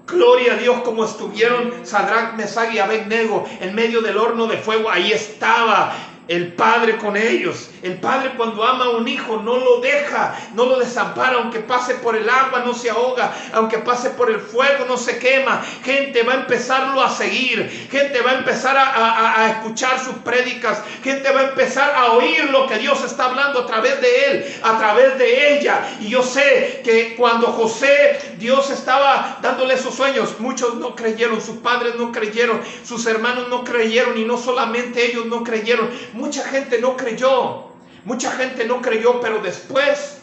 Gloria a Dios, como estuvieron Sadrach, Mesach y Abednego en medio del horno de fuego. Ahí estaba el Padre con ellos. El Padre, cuando ama a un hijo, no lo deja, no lo desampara. Aunque pase por el agua, no se ahoga. Aunque pase por el fuego, no se quema. Gente va a empezarlo a seguir. Gente va a empezar a escuchar sus prédicas. Gente va a empezar a oír lo que Dios está hablando a través de él, a través de ella. Y yo sé que cuando José, Dios estaba dándole esos sueños, muchos no creyeron, sus padres no creyeron, sus hermanos no creyeron, y no solamente ellos no creyeron, mucha gente no creyó. Mucha gente no creyó, pero después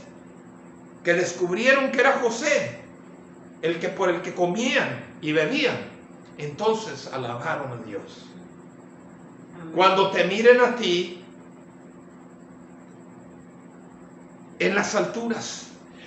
que descubrieron que era José por el que comían y bebían, entonces alabaron a Dios. Cuando te miren a ti en las alturas,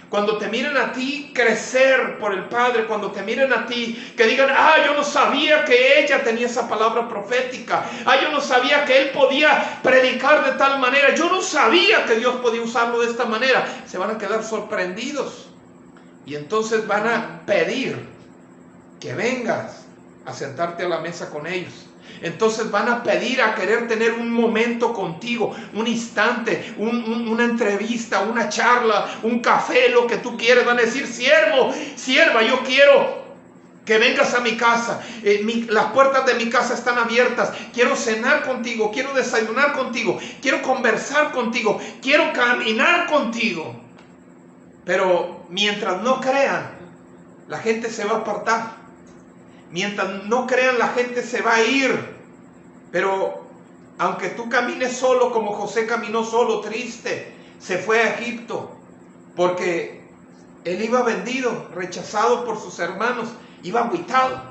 cuando te miren a ti crecer por el Padre, cuando te miren a ti, que digan, yo no sabía que ella tenía esa palabra profética, yo no sabía que él podía predicar de tal manera, yo no sabía que Dios podía usarlo de esta manera, se van a quedar sorprendidos. Y entonces van a pedir que vengas a sentarte a la mesa con ellos. Entonces van a pedir a querer tener un momento contigo, un instante, una entrevista, una charla, un café, lo que tú quieres. Van a decir, siervo, sierva, yo quiero que vengas a mi casa. Las puertas de mi casa están abiertas. Quiero cenar contigo, quiero desayunar contigo, quiero conversar contigo, quiero caminar contigo. Pero mientras no crean, la gente se va a apartar. Mientras no crean, la gente se va a ir. Pero aunque tú camines solo, como José caminó solo, triste, se fue a Egipto, porque él iba vendido, rechazado por sus hermanos, iba agüitado.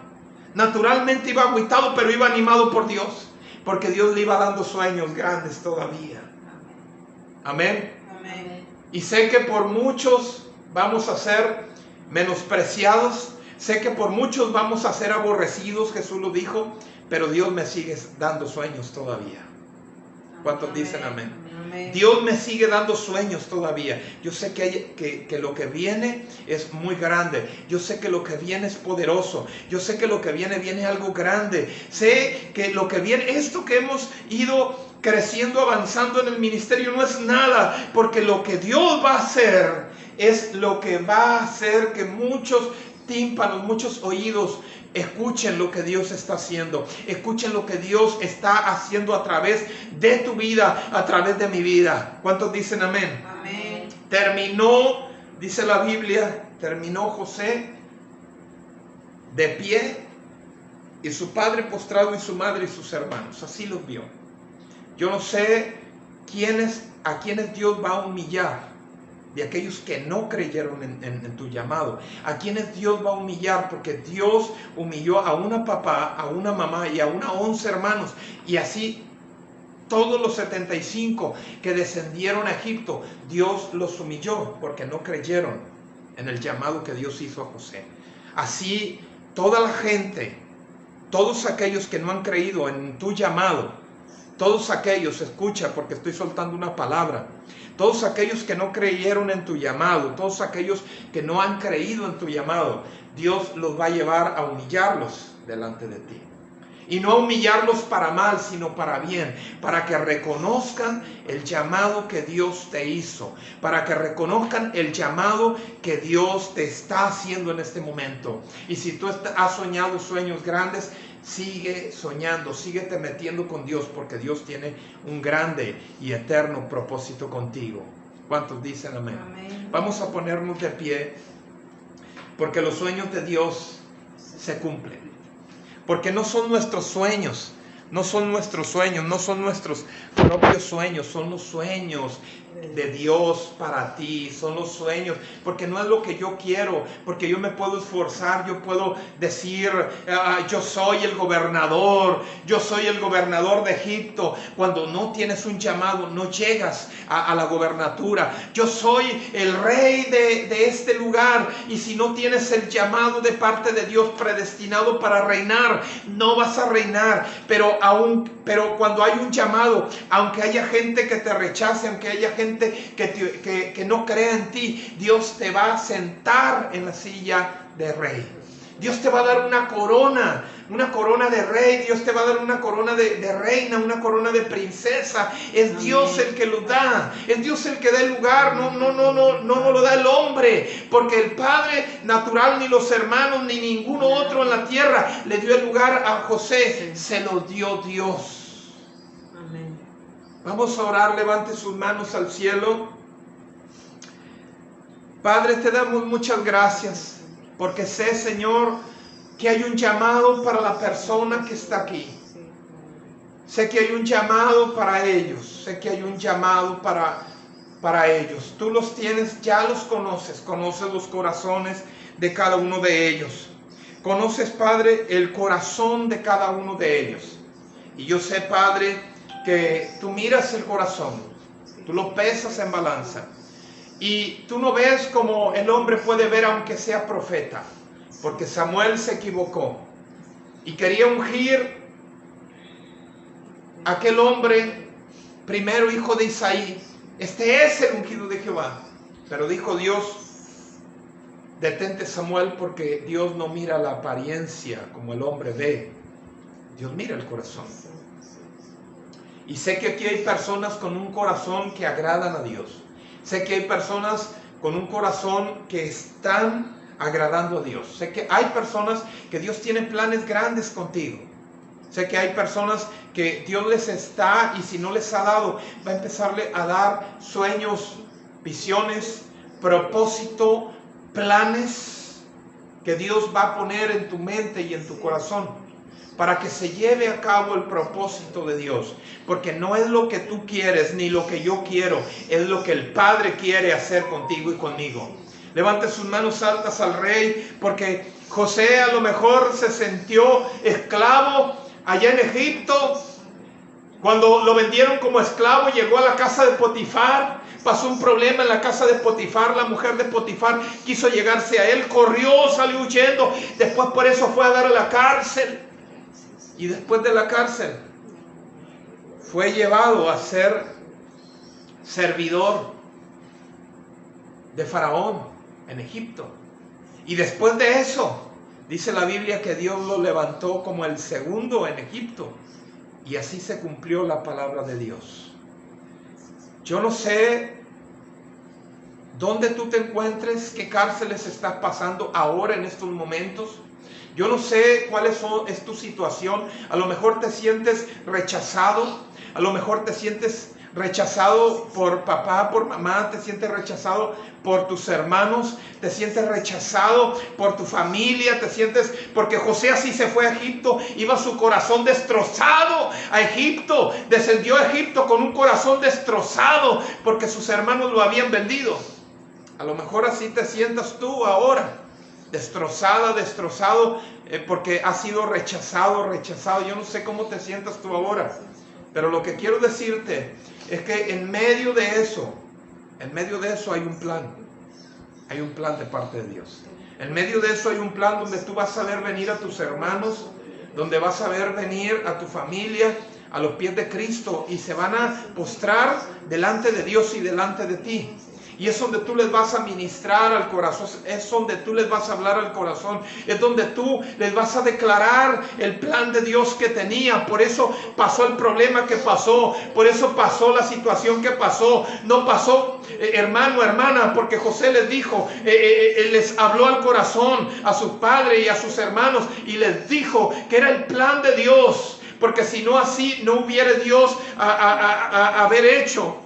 Naturalmente iba agüitado, pero iba animado por Dios, porque Dios le iba dando sueños grandes todavía. Amén. Amén. Y sé que por muchos vamos a ser menospreciados. Sé que por muchos vamos a ser aborrecidos, Jesús lo dijo, pero Dios me sigue dando sueños todavía. ¿Cuántos dicen amén? Amén. Dios me sigue dando sueños todavía. Yo sé que lo que viene es muy grande. Yo sé que lo que viene es poderoso. Yo sé que lo que viene algo grande. Sé que lo que viene, esto que hemos ido creciendo, avanzando en el ministerio, no es nada, porque lo que Dios va a hacer es lo que va a hacer que muchos tímpanos, muchos oídos escuchen lo que Dios está haciendo, escuchen lo que Dios está haciendo a través de tu vida, a través de mi vida. ¿Cuántos dicen amén? Amén. Terminó, dice la Biblia, terminó José de pie, y su padre postrado, y su madre y sus hermanos. Así los vio. Yo no sé a quienes Dios va a humillar, de aquellos que no creyeron en tu llamado, a quienes Dios va a humillar, porque Dios humilló a una papá, a una mamá y a 11 hermanos, y así todos los 75 que descendieron a Egipto, Dios los humilló porque no creyeron en el llamado que Dios hizo a José. Así toda la gente, todos aquellos que no han creído en tu llamado, todos aquellos, escucha porque estoy soltando una palabra, todos aquellos que no creyeron en tu llamado, todos aquellos que no han creído en tu llamado, Dios los va a llevar a humillarlos delante de ti. Y no a humillarlos para mal, sino para bien, para que reconozcan el llamado que Dios te hizo, para que reconozcan el llamado que Dios te está haciendo en este momento. Y si tú has soñado sueños grandes, sigue soñando, síguete metiendo con Dios, porque Dios tiene un grande y eterno propósito contigo. ¿Cuántos dicen amén? Amén. Vamos a ponernos de pie, porque los sueños de Dios se cumplen. Porque no son nuestros sueños, no son nuestros sueños, no son nuestros propios sueños, son los sueños de Dios para ti, son los sueños, porque no es lo que yo quiero, porque yo me puedo esforzar, yo puedo decir, yo soy el gobernador de Egipto. Cuando no tienes un llamado, no llegas a la gobernatura. Yo soy el rey de este lugar, y si no tienes el llamado de parte de Dios predestinado para reinar, no vas a reinar. Pero cuando hay un llamado, aunque haya gente que te rechace, aunque haya gente que no crea en ti, Dios te va a sentar en la silla de rey. Dios te va a dar una corona de rey. Dios te va a dar una corona de reina, una corona de princesa. Es Dios el que lo da. Es Dios el que da el lugar. No lo da el hombre, porque el Padre natural, ni los hermanos, ni ninguno otro en la tierra le dio el lugar a José. Se lo dio Dios. Vamos a orar, levante sus manos al cielo. Padre, te damos muchas gracias, porque sé, Señor, que hay un llamado para la persona que está aquí. Sé que hay un llamado para ellos, sé que hay un llamado para ellos. Tú los tienes, ya los conoces los corazones de cada uno de ellos. Conoces, Padre, el corazón de cada uno de ellos. Y yo sé, Padre, que tú miras el corazón, tú lo pesas en balanza, y tú no ves como el hombre puede ver aunque sea profeta, porque Samuel se equivocó y quería ungir a aquel hombre, primero hijo de Isaí. Este es el ungido de Jehová. Pero dijo Dios, detente, Samuel, porque Dios no mira la apariencia como el hombre ve, Dios mira el corazón. Y sé que aquí hay personas con un corazón que agradan a Dios. Sé que hay personas con un corazón que están agradando a Dios. Sé que hay personas que Dios tiene planes grandes contigo. Sé que hay personas que Dios les está, y si no les ha dado, va a empezarle a dar sueños, visiones, propósito, planes que Dios va a poner en tu mente y en tu corazón, para que se lleve a cabo el propósito de Dios. Porque no es lo que tú quieres ni lo que yo quiero, es lo que el Padre quiere hacer contigo y conmigo. Levante sus manos altas al Rey, porque José a lo mejor se sintió esclavo allá en Egipto. Cuando lo vendieron como esclavo, llegó a la casa de Potifar. Pasó un problema en la casa de Potifar. La mujer de Potifar quiso llegarse a él, corrió, salió huyendo. Después por eso fue a dar a la cárcel. Y después de la cárcel fue llevado a ser servidor de Faraón en Egipto. Y después de eso, dice la Biblia que Dios lo levantó como el segundo en Egipto. Y así se cumplió la palabra de Dios. Yo no sé dónde tú te encuentres, qué cárceles estás pasando ahora en estos momentos. Yo no sé cuál es tu situación. A lo mejor te sientes rechazado. A lo mejor te sientes rechazado por papá, por mamá. Te sientes rechazado por tus hermanos. Te sientes rechazado por tu familia. Te sientes... Porque José así se fue a Egipto. Iba su corazón destrozado a Egipto. Descendió a Egipto con un corazón destrozado porque sus hermanos lo habían vendido. A lo mejor así te sientas tú ahora. Destrozado, porque has sido rechazado. Yo no sé cómo te sientas tú ahora, pero lo que quiero decirte es que en medio de eso hay un plan de parte de Dios. En medio de eso hay un plan donde tú vas a ver venir a tus hermanos, donde vas a ver venir a tu familia a los pies de Cristo y se van a postrar delante de Dios y delante de ti. Y es donde tú les vas a ministrar al corazón, es donde tú les vas a hablar al corazón, es donde tú les vas a declarar el plan de Dios que tenía. Por eso pasó el problema que pasó, por eso pasó la situación que pasó. No pasó, hermano, hermana, porque José les dijo, les habló al corazón, a sus padres y a sus hermanos, y les dijo que era el plan de Dios, porque si no así, no hubiera Dios haber hecho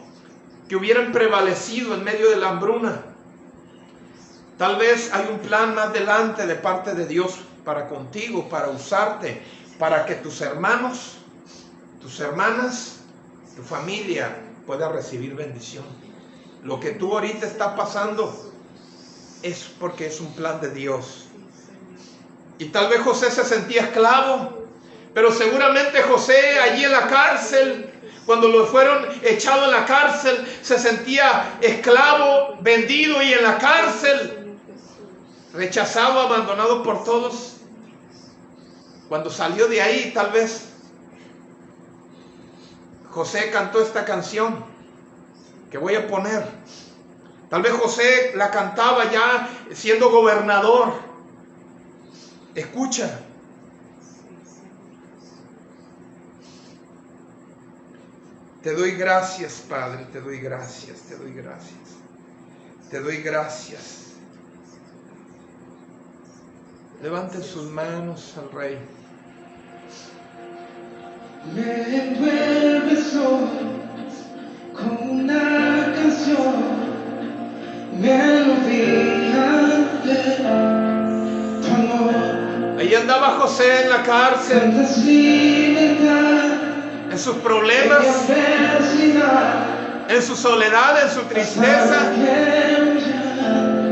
que hubieran prevalecido en medio de la hambruna. Tal vez hay un plan más adelante de parte de Dios para contigo, para usarte, para que tus hermanos, tus hermanas, tu familia pueda recibir bendición. Lo que tú ahorita estás pasando es porque es un plan de Dios. Y tal vez José se sentía esclavo, pero seguramente José allí en la cárcel, cuando lo fueron echado en la cárcel, se sentía esclavo, vendido y en la cárcel, rechazado, abandonado por todos. Cuando salió de ahí, tal vez José cantó esta canción que voy a poner. Tal vez José la cantaba ya siendo gobernador. Escucha. Te doy gracias, Padre, te doy gracias, te doy gracias. Te doy gracias. Levanten sus manos al Rey. Me envuelves hoy con una canción, melodía de tu amor. Ahí andaba José en la cárcel, Cantas libertad en sus problemas, en su soledad, en su tristeza.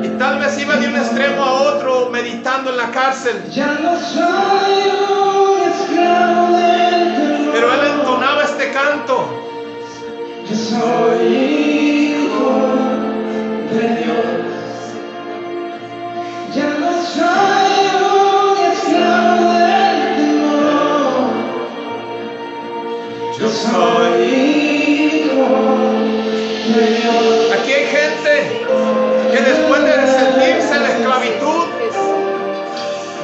Y tal vez iba de un extremo a otro meditando en la cárcel. Ya no soy un esclavo del temor. Pero él entonaba este canto. Yo soy hijo de Dios. Ya no soy un esclavo del temor. Yo soy hijo de Dios. Aquí hay gente que después de sentirse en la esclavitud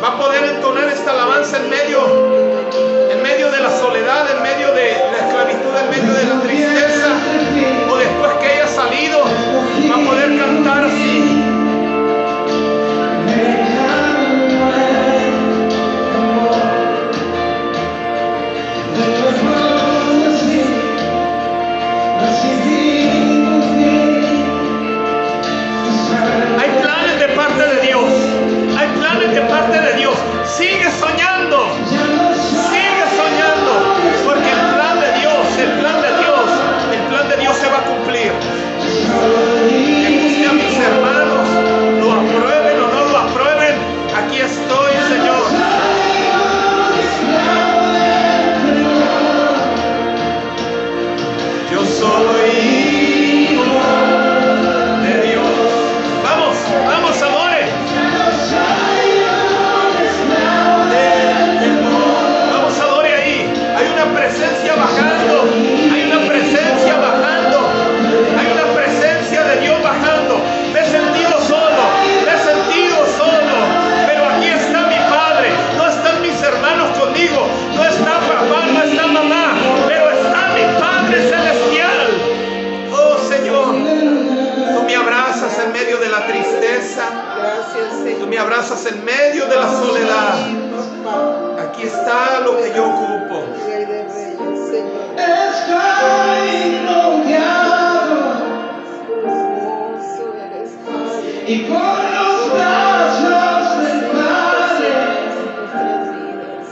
va a poder entonar esta alabanza en medio de la soledad, en medio de la esclavitud, en medio de la tristeza, o después que haya salido, va a poder cantar así. Hay planes de parte de Dios. Hay planes de parte de Dios. Sigue soñando. Sigue soñando. Porque el plan de Dios, el plan de Dios, el plan de Dios se va a cumplir. Me guste a mis hermanos, lo aprueben o no lo aprueben. Aquí estoy, Señor. Yo soy hijo de Dios. Vamos, vamos, amores. Vamos, adore ahí. Hay una presencia bajando. Hay una presencia bajando. Hay una presencia de Dios bajando. Me he sentido solo. Me he sentido solo. Pero aquí está mi Padre. No están mis hermanos conmigo. No está papá, no está mamá. Pero está mi Padre celestial. Oh, Señor. Tú me abrazas en medio de la tristeza. Gracias, Señor. Tú me abrazas en medio de la soledad. Aquí está lo que yo ocupo. Rey de Reyes, Señor. Estoy rodeado Hermoso eres, Padre. y por los brazos del Padre Nuestras vidas.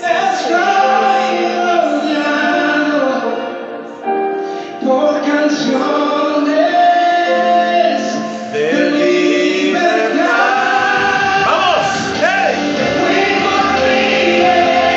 estoy rodeado por canciones De libertad. ¡Vamos! ¡Hey! Fuimos libres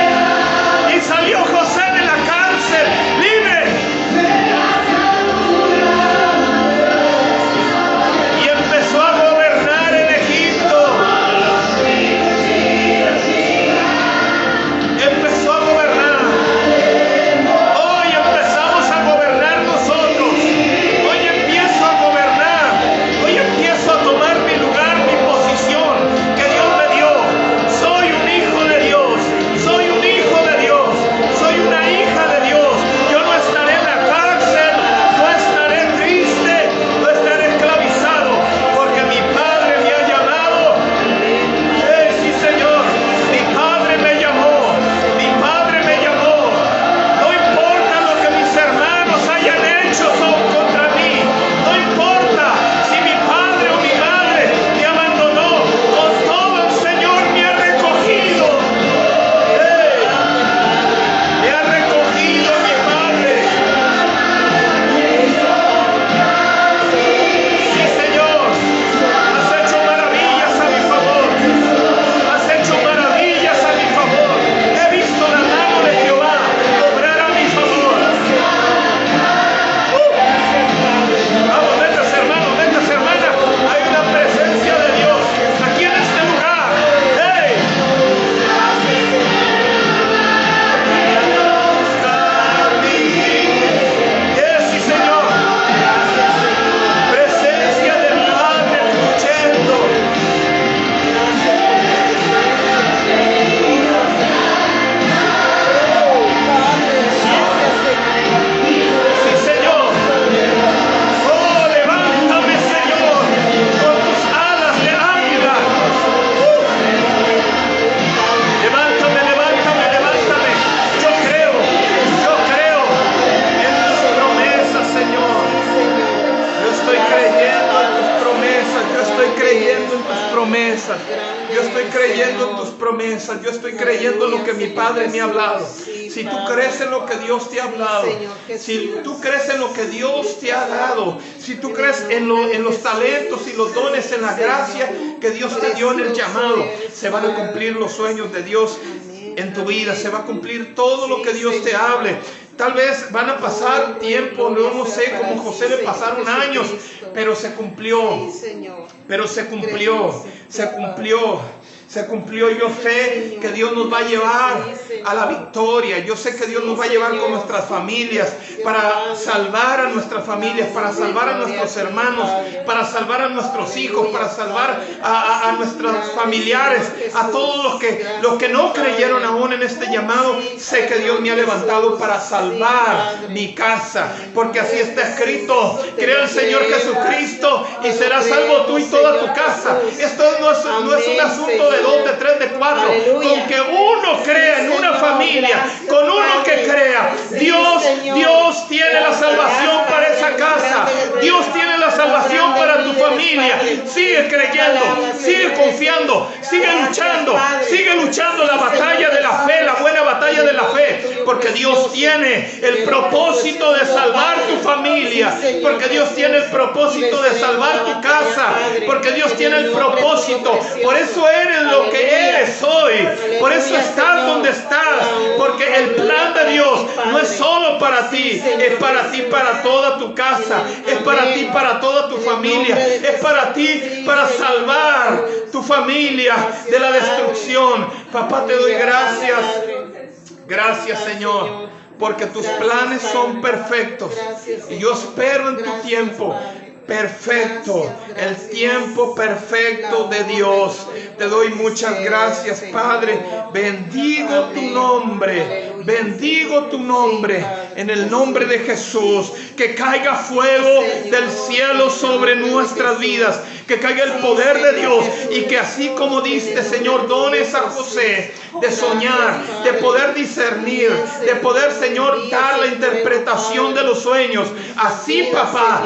promesas. Yo estoy creyendo en tus promesas. Yo estoy creyendo en lo que mi Padre me ha hablado. Si tú crees en lo que Dios te ha hablado, si tú crees en lo que Dios te ha dado, si tú crees en los talentos y los dones, en la gracia que Dios te dio en el llamado, se van a cumplir los sueños de Dios en tu vida. Se va a cumplir todo lo que Dios te hable. Tal vez van a pasar tiempo, no sé, como José le pasaron años, pero se cumplió. Pero se cumplió. Se cumplió. Yo sé que Dios nos va a llevar a la victoria. Yo sé que Dios nos va a llevar con nuestras familias para salvar a nuestras familias, para salvar a nuestros hermanos, para salvar a nuestros hijos, para salvar a nuestros familiares, a todos los que no creyeron aún en este llamado. Sé que Dios me ha levantado para salvar mi casa, porque así está escrito: cree al Señor Jesucristo y serás salvo tú y toda tu casa. Esto no es un asunto de 2, de 3, de 4. Con que uno crea en una familia, con uno que crea, Dios tiene la salvación para esa casa. Dios tiene la salvación para tu familia. Sigue creyendo, sigue confiando, sigue luchando la batalla de la fe, la buena batalla de la fe, porque Dios tiene el propósito de salvar tu familia, porque Dios tiene el propósito de salvar tu casa, porque Dios tiene el propósito. Por eso eres lo que eres hoy, por eso estás donde estás, porque el plan de Dios no es solo para ti, es para ti, para toda tu casa, es para ti, para toda tu familia, es para ti, para salvar tu familia de la destrucción. Papá, te doy gracias. Gracias, Señor, porque tus planes son perfectos y yo espero en tu tiempo perfecto, el tiempo perfecto de Dios. Te doy muchas gracias, Padre. Bendigo tu nombre, bendigo tu nombre, en el nombre de Jesús. Que caiga fuego del cielo sobre nuestras vidas, que caiga el poder de Dios, y que así como diste, Señor, dones a José de soñar, de poder discernir, de poder, Señor, dar la interpretación de los sueños. Así, papá,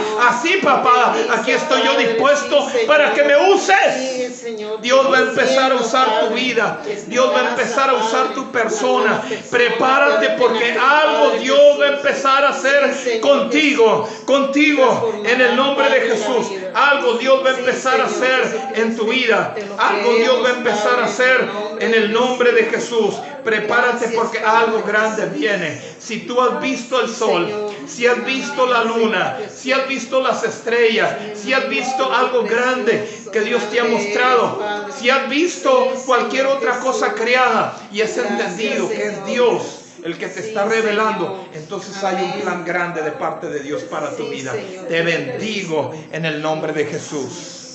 aquí estoy yo dispuesto para que me uses. Dios va a empezar a usar tu vida, Dios va a empezar a usar tu persona. Prepárate, porque algo Dios va a empezar a hacer contigo, en el nombre de Jesús. Algo Dios va a empezar a hacer en tu vida, algo Dios va a empezar a hacer en el nombre de Jesús. Prepárate, porque algo grande viene. Si tú has visto el sol, si has visto la luna, si has visto las estrellas, si has visto algo grande que Dios te ha mostrado, si has visto cualquier otra cosa creada y has entendido que es Dios el que te está revelando, entonces hay un plan grande de parte de Dios para tu vida. Te bendigo en el nombre de Jesús.